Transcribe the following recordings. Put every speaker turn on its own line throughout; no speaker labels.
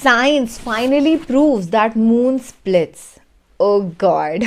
Science finally proves that moon splits. Oh God,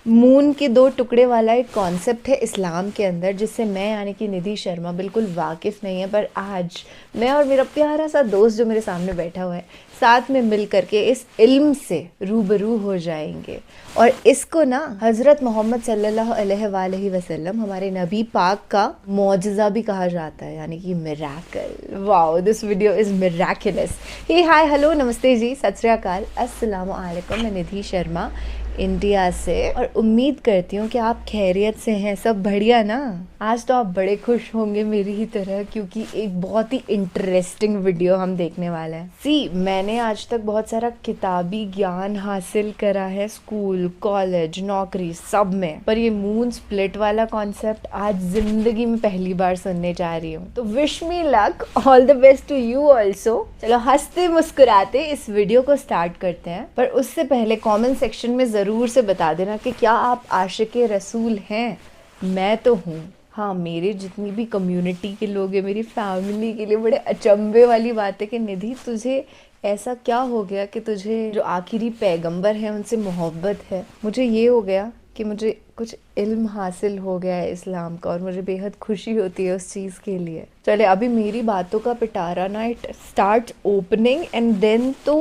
moon के दो टुकड़े वाला एक कॉन्सेप्ट है इस्लाम के अंदर जिससे मैं यानी कि निधि शर्मा बिल्कुल वाकिफ़ नहीं है, पर आज मैं और मेरा प्यारा सा दोस्त जो मेरे सामने बैठा हुआ है साथ में मिल करके इस इल्म से रूबरू हो जाएंगे। और इसको ना हज़रत मोहम्मद सल्लल्लाहु अलैहि वसल्लम हमारे नबी पाक का मौजज़ा भी कहा जाता है, यानी कि miracle. Wow, this video is miraculous. Hey hi hello नमस्ते जी, सत श्री अकाल, अस्सलामु अलैकुम। मैं निधि शर्मा इंडिया से, और उम्मीद करती हूँ कि आप खैरियत से हैं, सब बढ़िया ना। आज तो आप बड़े खुश होंगे मेरी ही तरह, क्योंकि एक बहुत ही इंटरेस्टिंग वीडियो हम देखने वाले हैं। मैंने आज तक बहुत सारा किताबी ज्ञान हासिल करा है, स्कूल, कॉलेज, नौकरी सब में, पर ये मून स्प्लिट वाला कॉन्सेप्ट आज जिंदगी में पहली बार सुनने जा रही हूँ। तो wish me luck, all the best to you also. चलो हंसते मुस्कुराते इस वीडियो को स्टार्ट करते हैं, पर उससे पहले कॉमेंट सेक्शन में ज़रूर से बता देना कि क्या आप आशिक़े रसूल हैं। मैं तो हूँ। हाँ, मेरे जितनी भी कम्युनिटी के लोग हैं, मेरी फैमिली के लिए बड़े अचंभे वाली बात है कि निधि तुझे ऐसा क्या हो गया कि तुझे जो आखिरी पैगंबर हैं उनसे मोहब्बत है। मुझे ये हो गया कि मुझे कुछ इल्म हासिल हो गया है इस्लाम का, और मुझे बेहद खुशी होती है उस चीज़ के लिए। चले अभी मेरी बातों का पिटारा ना it start opening and then तो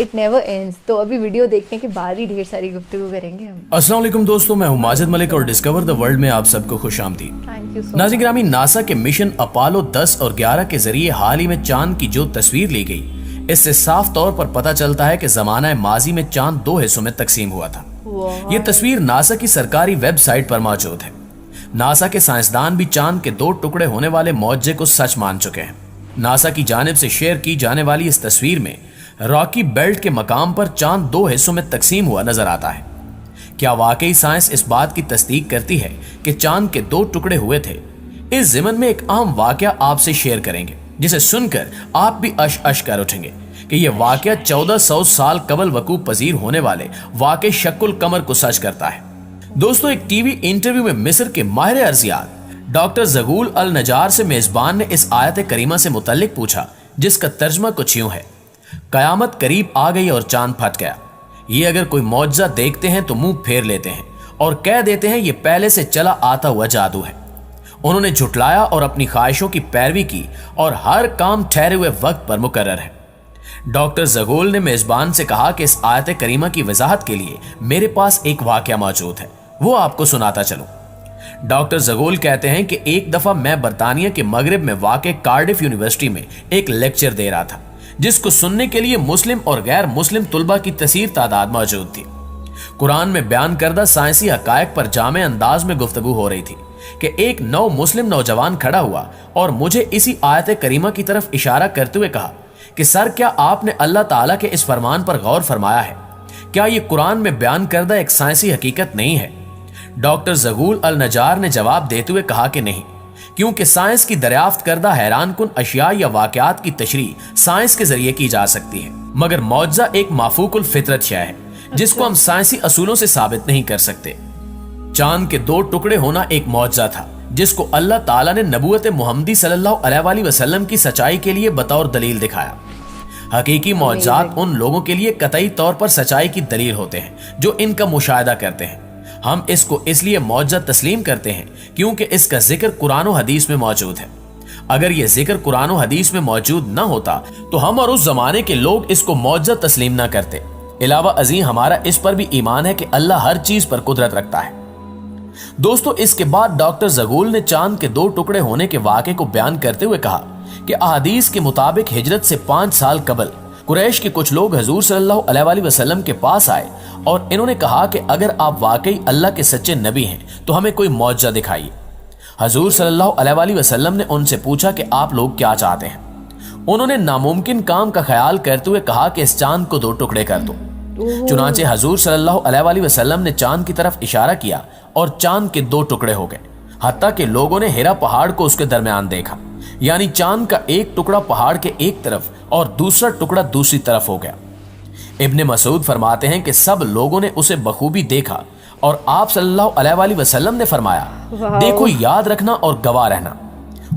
इट नेवर एंड्स। तो अभी वीडियो देखने के बाद ही ढेर सारी गुफ्तगू करेंगे हम।
अस्सलाम वालेकुम दोस्तों, मैं हूं माजिद मलिक और डिस्कवर द वर्ल्ड में आप सबको खुशामदीद।
थैंक यू सो
नाज़रीन ग्रामी, नासा के मिशन अपोलो 10 और 11 के जरिए हाल ही में चांद की जो तस्वीर ली गई, इससे साफ तौर पर पता चलता है कि जमाना माजी में चांद दो हिस्सों में तकसीम हुआ था। ये तस्वीर नासा की सरकारी वेबसाइट पर मौजूद है। नासा के साइंसदान भी चांद के दो टुकड़े होने वाले मौजे को सच मान चुके हैं। नासा की जानिब से शेयर की जाने वाली इस तस्वीर में रॉकी बेल्ट के मकाम पर चांद दो हिस्सों में तकसीम हुआ नजर आता है। क्या वाकई साइंस इस बात की तस्दीक करती है कि चांद के दो टुकड़े हुए थे? इस ज़िमन में एक अहम वाकया आपसे शेयर करेंगे, जिसे सुनकर आप भी अश अश कर उठेंगे कि यह वाकया 1400 साल कबल वकूफ पजीर होने वाले वाक़े शक्कुल कमर को सच करता है। दोस्तों, एक टीवी इंटरव्यू में मिस्र के माहिर अर्जियात डॉक्टर ज़गूल अल नजार से मेजबान ने इस आयत करीमा से मुतल्लिक पूछा, जिसका तर्जमा कुछ यूं है: कयामत करीब आ गई और चांद फट गया। ये अगर कोई मौजज़ा देखते हैं तो मुंह फेर लेते हैं और कह देते हैं ये पहले से चला आता हुआ जादू है। उन्होंने झुटलाया और अपनी ख्वाहिशों की पैरवी की, और हर काम ठहरे हुए वक्त पर मुकर्रर है। डॉक्टर ज़गूल ने मेजबान से कहा कि इस आयत करीमा की वजाहत के लिए मेरे पास एक वाकया मौजूद है, वो आपको सुनाता चलूं। डॉक्टर ज़गूल कहते हैं कि एक दफा मैं बरतानिया के मगरिब में वाक़े कार्डिफ यूनिवर्सिटी में एक लेक्चर दे रहा था, जिसको सुनने के लिए मुस्लिम और गैर मुस्लिम तुलबा की कसीर तादाद मौजूद थी। कुरान में बयान करदा साइंसी हकायक पर जामे अंदाज में गुफ्तगू हो रही थी कि एक नौ मुस्लिम नौजवान खड़ा हुआ और मुझे इसी आयत करीमा की तरफ इशारा करते हुए कहा कि सर, क्या आपने अल्लाह ताला के इस फरमान पर गौर फरमाया है? क्या ये कुरान में बयान करदा एक साइंसी हकीकत नहीं है? डॉक्टर ज़गूल अल नजार ने जवाब देते हुए कहा कि नहीं, क्योंकि साइंस की दरियाफ्त करदा हैरानकुन अशिया या वाकयात की तशरीह साइंस के जरिए की जा सकती है, मगर मौजज़ा एक माफूकुल फितरत शय है जिसको हम साइंसी असूलों से साबित नहीं कर सकते। चांद के दो टुकड़े होना एक मौजज़ा था जिसको अल्लाह ताला ने नबूवत मुहम्मदी सल्लल्लाहु अलैहि वसल्लम की सच्चाई के लिए बतौर दलील दिखाया। हकीकी मौजज़ात उन लोगों के लिए कतई तौर पर सच्चाई की दलील होते हैं जो इनका मुशाहिदा करते हैं। हम इसको इसलिए मौजज़ा तस्लीम करते हैं क्योंकि इसका जिक्र कुरान और हदीस में मौजूद है। अगर यह जिक्र कुरान और हदीस में मौजूद न होता तो हम और उस जमाने के लोग इसको मौजज़ा तस्लीम न करते। इलावा अजीम, हमारा इस पर भी ईमान है कि अल्लाह हर चीज पर कुदरत रखता है। दोस्तों, इसके बाद डॉक्टर ज़गूल ने चांद के दो टुकड़े होने के वाक़े को बयान करते हुए कहा कि अहादीस के मुताबिक हिजरत से 5 साल कबल कुरैश के कुछ लोग हजूर सल्लल्लाहु अलैहि वसल्लम के पास आए और इन्होंने कहा कि अगर आप वाकई अल्लाह के सच्चे नबी हैं तो हमें कोई मौजज़ा दिखाइए। हजूर सल्लल्लाहु अलैहि वसल्लम ने उनसे पूछा कि आप लोग क्या चाहते हैं। उन्होंने नामुमकिन काम का ख्याल करते हुए कहा कि इस चांद को दो टुकड़े कर दो। चुनांचे हजूर सल्लल्लाहु अलैहि वसल्लम ने चांद की तरफ इशारा किया और चांद के दो टुकड़े हो गए। हत्ता के लोगों ने हिरा पहाड़ को उसके दरमियान देखा, यानी चांद का एक टुकड़ा पहाड़ के एक तरफ और दूसरा टुकड़ा दूसरी तरफ हो गया। इब्ने मसूद फरमाते हैं कि सब लोगों ने उसे बखूबी देखा और आप सल्लल्लाहु अलैहि वसल्लम ने फरमाया, देखो, याद रखना और गवाह रहना।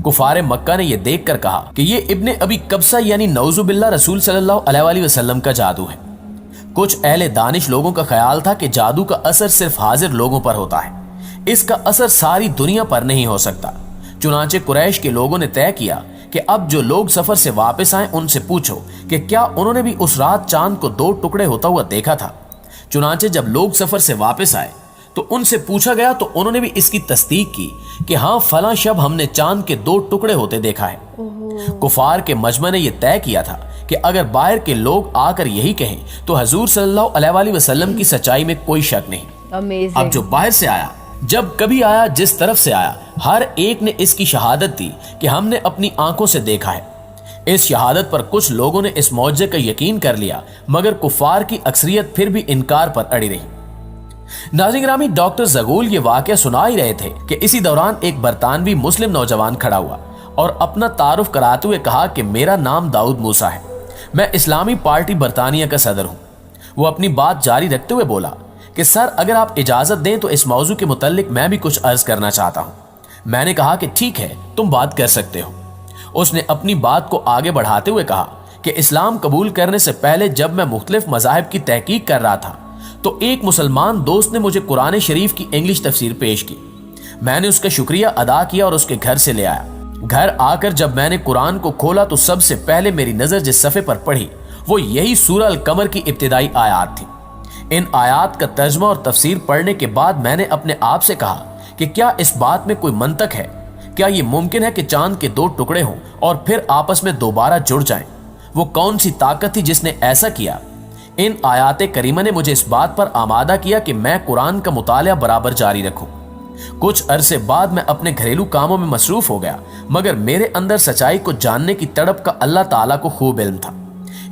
कुफार मक्का ने यह देखकर कहा कि ये इब्ने अबी कब्सा यानी नऊज़ु बिल्लाह रसूल सल्लल्लाहु अलैहि वसल्लम का जादू है। कुछ अहले दानिश लोगों का ख्याल था कि जादू का असर सिर्फ हाजिर लोगों पर होता है, इसका असर सारी दुनिया पर नहीं हो सकता। चुनांचे कुरैश के लोगों ने तय किया कि अब जो लोग सफर से वापस आए उनसे पूछो कि क्या उन्होंने भी उस रात चांद को 2 टुकड़े होता हुआ देखा था। चुनांचे जब लोग सफर से वापस आए तो उनसे पूछा गया तो उन्होंने भी इसकी तस्दीक की कि हाँ, फलां शब हमने चांद के 2 टुकड़े होते देखा है। कुफार के मजमा ने यह तय किया था कि अगर बाहर के लोग आकर यही कहें तो हजूर सल्लल्लाहु अलैहि वसल्लम की सच्चाई में कोई शक नहीं।
Amazing.
अब जो बाहर से आया, जब कभी आया, जिस तरफ से आया, हर एक ने इसकी शहादत दी कि हमने अपनी आंखों से देखा है। इस शहादत पर कुछ लोगों ने इस मौजे का यकीन कर लिया, मगर कुफार की अक्सरियत फिर भी इनकार पर अड़ी रही। नाज़रीन ग्रामी, डॉक्टर ज़गूल ये वाकया सुना ही रहे थे कि इसी दौरान एक बरतानवी मुस्लिम नौजवान खड़ा हुआ और अपना तारुफ कराते हुए कहा कि मेरा नाम दाऊद मूसा है, मैं इस्लामी पार्टी बरतानिया का सदर हूं। वो अपनी बात जारी रखते हुए बोला कि सर, अगर आप इजाजत दें तो इस मौजू के मुतालिक मैं भी कुछ अर्ज करना चाहता हूं। मैंने कहा कि ठीक है, तुम बात कर सकते हो। उसने अपनी बात को आगे बढ़ाते हुए कहा कि इस्लाम कबूल करने से पहले जब मैं मुख्तलिफ मज़ाहिब की तहकीक कर रहा था तो एक मुसलमान दोस्त ने मुझे कुरान शरीफ की इंग्लिश तफसीर पेश की। मैंने उसका शुक्रिया अदा किया और उसके घर से ले आया। घर आकर जब मैंने कुरान को खोला तो सबसे पहले मेरी नजर जिस सफ़े पर पड़ी वो यही सूरह अल कमर की इब्तिदाई आयात थी। इन आयात का तर्जमा और तफसीर पढ़ने के बाद मैंने अपने आप से कहा कि क्या इस बात में कोई मंतक है? क्या ये मुमकिन है कि चांद के 2 टुकड़े हों और फिर आपस में दोबारा जुड़ जाएं? वो कौन सी ताकत थी जिसने ऐसा किया? इन आयात करीमा ने मुझे इस बात पर आमादा किया कि मैं कुरान का मुताला बराबर जारी रखूं। कुछ अरसे बाद मैं अपने घरेलू कामों में मसरूफ हो गया, मगर मेरे अंदर सच्चाई को जानने की तड़प का अल्लाह ताला को खूब इल्म था।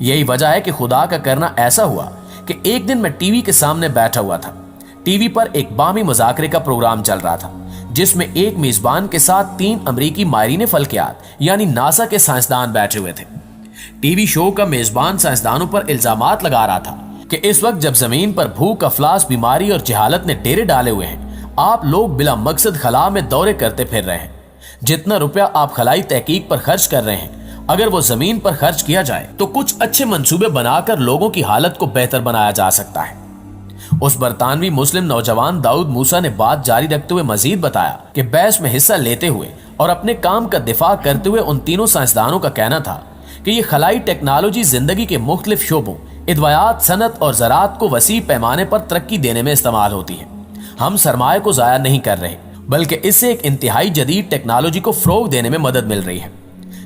यही वजह है कि खुदा का करना ऐसा हुआ कि एक दिन मैं टीवी के सामने बैठा हुआ था। टीवी पर एक बामी मुज़ाकरे का प्रोग्राम चल रहा था जिसमें एक मेजबान के साथ 3 अमरीकी माहिरीन फल्कियात यानी नासा के साइंसदान बैठे हुए थे। टीवी शो का मेजबान साइंसदानों पर इल्जामात लगा रहा था कि इस वक्त जब जमीन पर भूख, अफलास, बीमारी और जहालत ने डेरे डाले हुए हैं, आप लोग बिला मकसद खला में दौरे करते फिर रहे हैं। जितना रुपया आप खलाई तहकीक पर खर्च कर रहे हैं, अगर वो जमीन पर खर्च किया जाए तो कुछ अच्छे मंसूबे बनाकर लोगों की हालत को बेहतर बनाया जा सकता है। उस बरतानवी मुस्लिम नौजवान दाऊद मूसा ने बात जारी रखते हुए मजीद बताया कि बहस में हिस्सा लेते हुए और अपने काम का दिफा करते हुए उन तीनों साइंसदानों का कहना था कि ये खलाई टेक्नोलॉजी जिंदगी के मुख्तलिफ शोबों, इदवायात, सनत और ज़राअत को वसी पैमाने पर तरक्की देने में इस्तेमाल होती है। हम सरमाए को ज़ाया नहीं कर रहे, बल्कि इससे एक इंतहाई जदीद टेक्नोलॉजी को फ़रोग देने में मदद मिल रही है।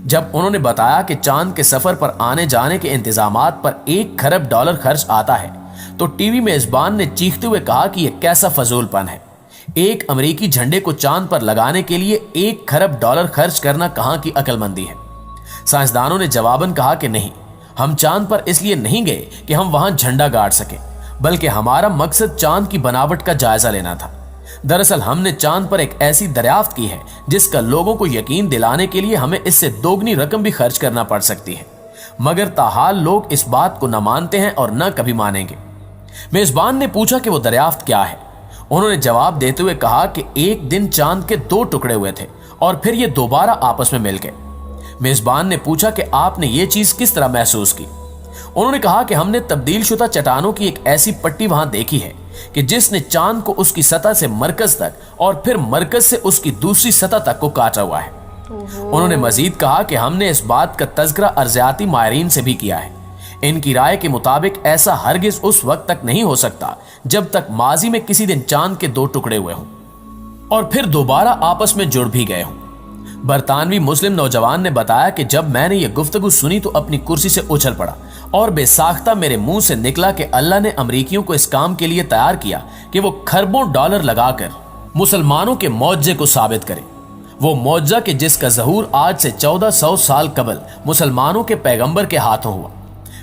जब उन्होंने बताया कि चांद के सफ़र पर आने जाने के इंतजामात पर $1 खरब खर्च आता है तो टीवी मेज़बान ने चीखते हुए कहा कि यह कैसा फजूलपन है। एक अमेरिकी झंडे को चांद पर लगाने के लिए $1 खरब खर्च करना कहाँ की अक्लमंदी है। साइंसदानों ने जवाबन कहा कि नहीं, हम चांद पर इसलिए नहीं गए कि हम वहां झंडा गाड़ सके, बल्कि हमारा मकसद चांद की बनावट का जायजा लेना था। दरअसल हमने चांद पर एक ऐसी दरियाफ्त की है जिसका लोगों को यकीन दिलाने के लिए हमें इससे दोगुनी रकम भी खर्च करना पड़ सकती है, मगर ताहाल लोग इस बात को न मानते हैं और न कभी मानेंगे। मेजबान ने पूछा कि वो दरियाफ्त क्या है। उन्होंने जवाब देते हुए कहा कि एक दिन चांद के 2 टुकड़े हुए थे और फिर ये दोबारा आपस में मिल गए। मेजबान ने पूछा कि आपने ये चीज किस तरह महसूस की। उन्होंने कहा कि हमने तब्दील शुदा चट्टानों की एक ऐसी पट्टी वहां देखी है कि जिसने चांद को उसकी सतह से मरकज तक और फिर मरकज से उसकी दूसरी सतह तक को काटा हुआ है। उन्होंने मजीद कहा कि हमने इस बात का तज़किरा अर्जियाती माहिरीन से भी किया है। इनकी राय के मुताबिक ऐसा हरगिज उस वक्त तक नहीं हो सकता जब तक माजी में किसी दिन चांद के 2 टुकड़े हुए हों और फिर दोबारा आपस में जुड़ भी गए हों। बरतानवी मुस्लिम नौजवान ने बताया कि जब मैंने ये गुफ्तगू सुनी तो अपनी कुर्सी से उछल पड़ा और बेसाख्ता मेरे मुंह से निकला कि अल्लाह ने अमरीकियों को इस काम के लिए तैयार किया कि वो खरबों डॉलर लगाकर मुसलमानों के मौजे को साबित करें। वो मौजा कि जिसका ज़हूर आज से 1400 साल कबल मुसलमानों के पैगंबर के हाथों हुआ।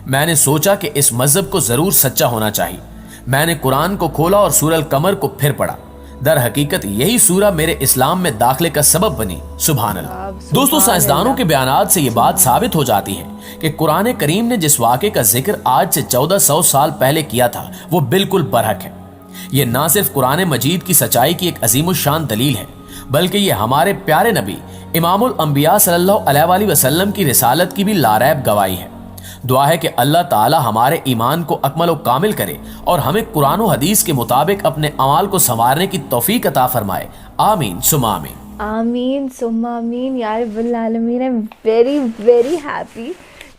मैंने सोचा कि इस मजहब को जरूर सच्चा होना चाहिए। मैंने कुरान को खोला और सूरह अल कमर को फिर पढ़ा। दर हकीकत यही सूरा मेरे इस्लाम में दाखिले का सबब बनी। सुभान अल्लाह। दोस्तों, साइंसदानों के बयानात से ये बात साबित हो जाती है कि कुरान करीम ने जिस वाक़े का जिक्र आज से 1400 साल पहले किया था वो बिल्कुल बरहक है। ये ना सिर्फ कुरान मजीद की सच्चाई की एक अजीमुशान दलील है, बल्कि ये हमारे प्यारे नबी امام الانبیاء صلی اللہ علیہ وآلہ وسلم کی رسالت کی بھی لاریب گواہی ہے۔ دعا ہے کہ اللہ تعالی ہمارے ایمان کو اکمل و کامل کرے اور ہمیں قرآن و حدیث کے مطابق اپنے اعمال کو سنوارنے کی توفیق عطا فرمائے، آمین ثم آمین۔
آمین ثم آمین یا رب العالمین۔ I'm very very happy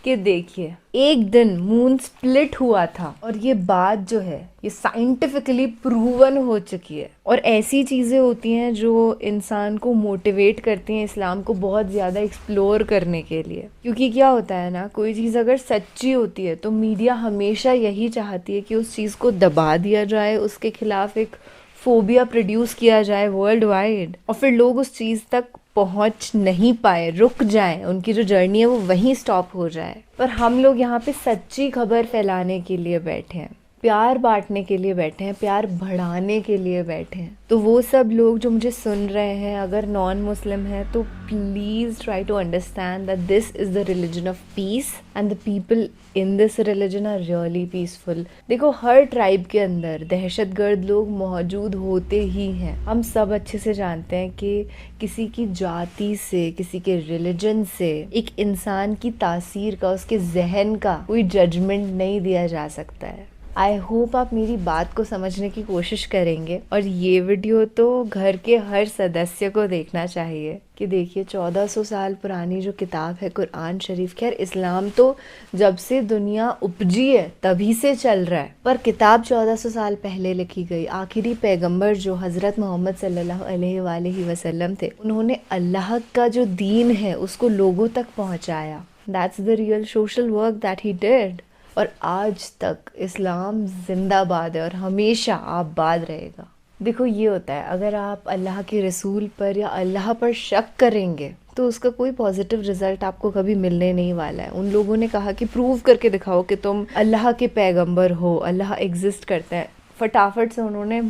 کہ دیکھیے ایک دن مون سپلٹ ہوا تھا اور یہ بات جو ہے یہ سائنٹیفکلی پروون ہو چکی ہے، اور ایسی چیزیں ہوتی ہیں جو انسان کو موٹیویٹ کرتی ہیں اسلام کو بہت زیادہ ایکسپلور کرنے کے لیے، کیونکہ کیا ہوتا ہے نا، کوئی چیز اگر سچی ہوتی ہے تو میڈیا ہمیشہ یہی چاہتی ہے کہ اس چیز کو دبا دیا جائے، اس کے خلاف ایک فوبیا پروڈیوس کیا جائے ورلڈ وائڈ، اور پھر لوگ اس چیز تک پہنچ نہیں پائے، رک جائیں، ان کی جو جرنی ہے وہ وہیں سٹاپ ہو جائے۔ پر ہم لوگ یہاں پہ سچی خبر پھیلانے کے لیے بیٹھے ہیں، پیار بانٹنے کے لیے بیٹھے ہیں، پیار بڑھانے کے لیے بیٹھے ہیں۔ تو وہ سب لوگ جو مجھے سن رہے ہیں اگر نان مسلم ہیں تو please try to understand that this is the religion of peace and the people in this religion are really peaceful. دیکھو ہر ٹرائب کے اندر دہشت گرد لوگ موجود ہوتے ہی ہیں، ہم سب اچھے سے جانتے ہیں کہ کسی کی جاتی سے، کسی کے ریلیجن سے ایک انسان کی تاثیر کا، اس کے ذہن کا کوئی ججمنٹ نہیں دیا جا سکتا ہے۔ آئی ہوپ آپ میری بات کو سمجھنے کی کوشش کریں گے، اور یہ ویڈیو تو گھر کے ہر سدسیہ کو دیکھنا چاہیے کہ دیکھیے 1400 سال پرانی جو کتاب ہے قرآن شریف، خیر اسلام تو جب سے دنیا اپجی ہے تبھی سے چل رہا ہے، پر کتاب 1400 سال پہلے لکھی گئی۔ آخری پیغمبر جو حضرت محمد صلی اللہ علیہ وآلہ وسلم تھے، انہوں نے اللہ کا جو دین ہے اس کو لوگوں تک پہنچایا۔ That's the real social work that he did۔ اور آج تک اسلام زندہ باد ہے اور ہمیشہ آباد رہے گا۔ دیکھو یہ ہوتا ہے، اگر آپ اللہ کے رسول پر یا اللہ پر شک کریں گے تو اس کا کوئی پازیٹیو رزلٹ آپ کو کبھی ملنے نہیں والا ہے۔ ان لوگوں نے کہا کہ پروو کر کے دکھاؤ کہ تم اللہ کے پیغمبر ہو، اللہ ایگزسٹ کرتا ہے، فٹافٹ سے انہوں نے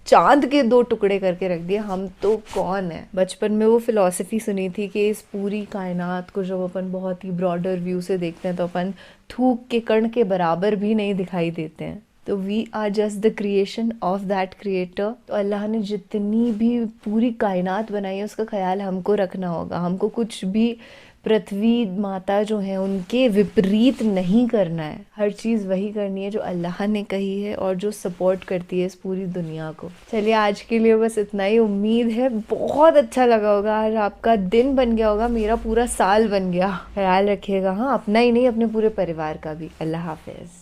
چاند کے 2 ٹکڑے کر کے رکھ دیا، ہم تو کون ہیں۔ بچپن میں وہ فلسفی سنی تھی کہ اس پوری کائنات کو جب اپن بہت ہی براڈر ویو سے دیکھتے ہیں تو اپن تھوک کے کण کے برابر بھی نہیں دکھائی دیتے ہیں، تو we are just the creation of that creator. تو اللہ نے جتنی بھی پوری کائنات بنائی ہے اس کا خیال ہم کو رکھنا ہوگا، ہم کو کچھ بھی پرتھوی ماتا جو ہیں ان کے وپریت نہیں کرنا ہے، ہر چیز وہی کرنی ہے جو اللہ نے کہی ہے اور جو سپورٹ کرتی ہے اس پوری دنیا کو۔ چلیے آج کے لیے بس اتنا ہی، امید ہے بہت اچھا لگا ہوگا، آج آپ کا دن بن گیا ہوگا، میرا پورا سال بن گیا۔ خیال رکھیے گا، ہاں اپنا ہی نہیں اپنے پورے پریوار کا بھی۔ اللہ حافظ۔